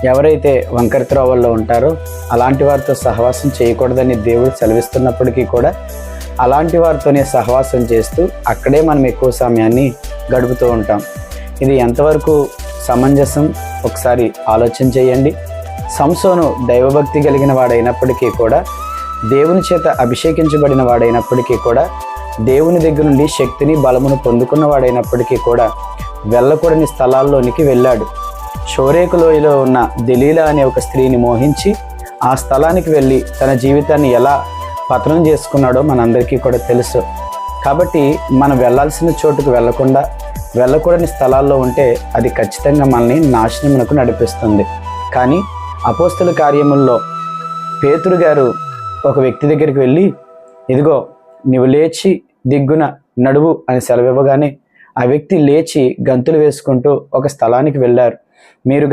ఎవరైతే వంకర త్రోవల్లో ఉంటారో అలాంటి వారితో సహవాసం చేయకూడదని దేవుడు సెలవిస్తున్నప్పటికీ కూడా అలాంటి వారితోనే సహవాసం చేస్తూ అక్కడే మనం ఎక్కువ సమయాన్ని గడుపుతూ ఉంటాం. ఇది ఎంతవరకు సమంజసం ఒకసారి ఆలోచన చేయండి. సంసోను దైవభక్తి కలిగిన వాడైనప్పటికీ కూడా, దేవుని చేత అభిషేకించబడిన వాడైనప్పటికీ కూడా, దేవుని దగ్గర నుండి శక్తిని బలమును పొందుకున్న వాడైనప్పటికీ కూడా వెళ్ళకూడని స్థలాల్లోనికి వెళ్ళాడు. షోరేకు లోయలో ఉన్న దెలీలా అనే ఒక స్త్రీని మోహించి ఆ స్థలానికి వెళ్ళి తన జీవితాన్ని ఎలా పతనం చేసుకున్నాడో మనందరికీ కూడా తెలుసు. కాబట్టి మనం వెళ్ళాల్సిన చోటుకు వెళ్లకుండా వెళ్ళకూడని స్థలాల్లో ఉంటే అది ఖచ్చితంగా మనల్ని నాశనమునకు నడిపిస్తుంది. కానీ అపోస్తల కార్యముల్లో పేతురు గారు ఒక వ్యక్తి దగ్గరికి వెళ్ళి, ఇదిగో నీవు లేచి దిగ్గున నడువు అని సెలవివ్వగానే ఆ వ్యక్తి లేచి గంతులు వేసుకుంటూ ఒక స్థలానికి వెళ్ళారు. మీరు